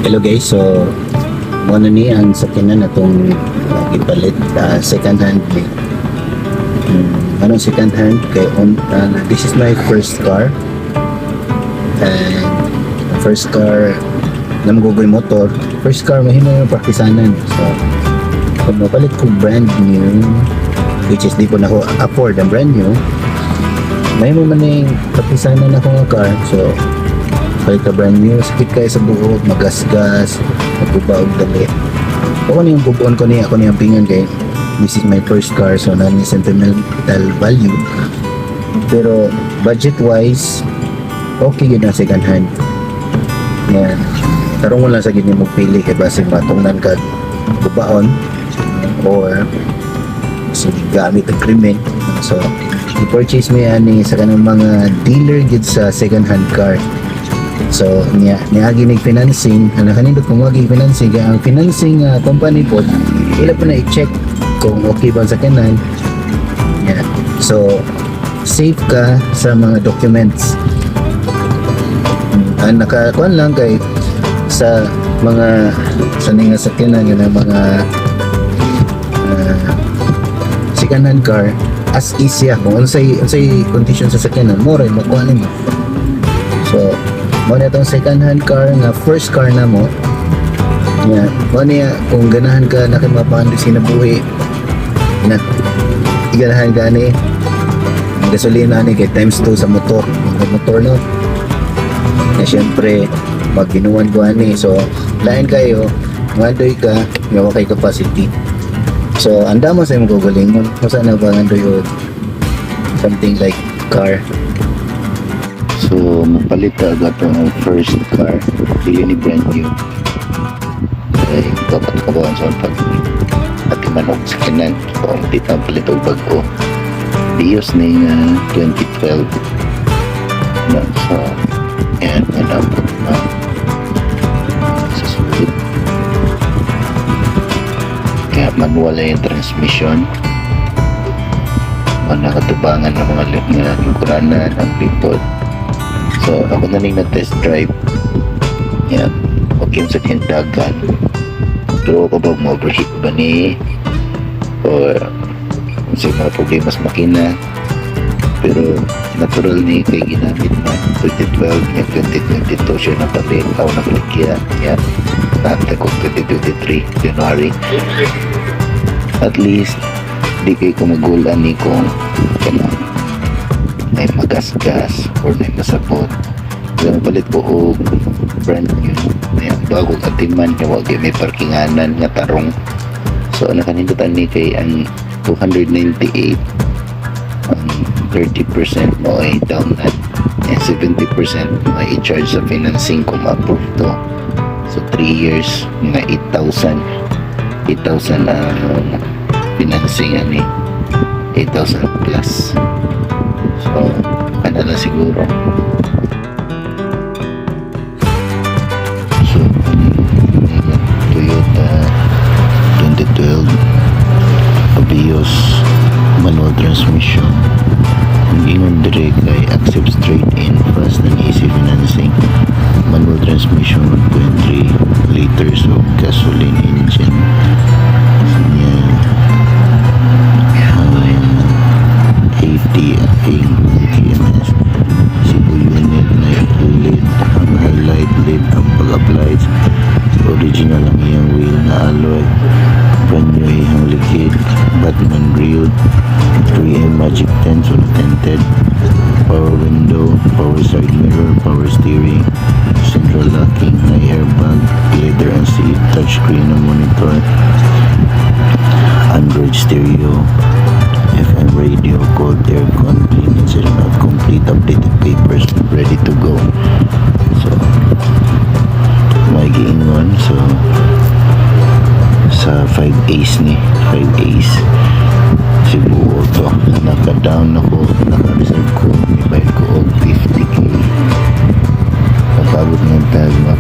Hello guys, so muna ni ang sakyanan na itong ipalit second hand ni anong second hand kay this is my first car, and first car na magugoy motor, first car mahimo yung praktisanan. So kung mapalit ko brand new, which is di ko na ako afford ang brand new, mahimo man yung praktisanan ako nga car. So palit ka brand new, sakit kayo sa buhok, magasgas, magbubaog dali. Ako na yung bubuon ko niya, ako na yung pingan kay this is my first car, so na ni sentimental value. Pero budget wise, okay yun ang second hand. Yan. Tarong mo lang sa ganyan magpili kay basig matungnan ka bubaon or sige gamit ang krimen. So i-purchase mo yan sa kanang mga dealer gid sa second hand car. So niagi nag-financing, ano kanindot kung wagi financing, ang financing company po ila po na i-check kung okay ba sa kanan. Yeah. So safe ka sa mga documents. Nakakuan lang kay sa mga saning sa kanan ng mga second hand car as easy kung unsay condition sa sakyanan mo ray makuha nimo. So mo na itong second hand car nga first car na mo. Yeah. Mo niya kung ganahan ka na kay mapandi sinabuhi na iganahan ka ni gasolina ni kay times 2 sa motor no. Na syempre maginuwan ko ani, so lain kayo mandoy ka nga kay capacity. So anda mo sa imong gugulingon mo sana ba ngandoy something like car. So mapalit ka agad ang first car, dili ni brand new. Ay dapat kabawan sa pag at manok sa kanan, so tita palit og bago Dios ni 2012 na. So yan dapat na sa sulit kaya manual yung transmission, nakatubangan ng mga lingkuranan ang lipod. So ako na rin na-test drive. Yan. Okay sa tindagan. Pero ako ba ma-overheat ba ni? Or kung sa'yo mga problema sa makina. Pero natural ni kay ginamit na 2012 yung 2022 siya na palit. Ako na palikya. Yan. Nakita ko 2023 January. At least di kayo kumagulan ni kung kailangan may magasgas or may masabot. Kaya palit ko o brand new na bago katiman kaya wag may parkinganan nga tarong. So nakanindutan ni kay ang 298 ang 30% mo ay down at 70% may i-charge sa financing kung ma-approve to. So 3 years mga 8,000 ang financing ani 8,000 plus. So, na siguro. So, Toyota 2012 Avios manual transmission. Ang ingon direct ay accept straight in, fast and easy financing. Manual transmission 1.3 liters of gasoline engine. KMS Cebu unit na ulit ang highlight lid ang pag-apply. Original ang iyang wheel na alloy, brand new iyang likid, Batman grilled, 3M magic tents on tinted, power window, power side mirror, power steering, central locking, high airbag, leather and seat, touchscreen na monitor, Android stereo, FM radio, cold aircon, clean inside and out, complete updated papers, ready to go. So may giingon. So sa 5 A's ni 5 A's Cebu to naka-down ako, naka-reserve ko, may bayad ko og 50k. Pagpabot ng tag mga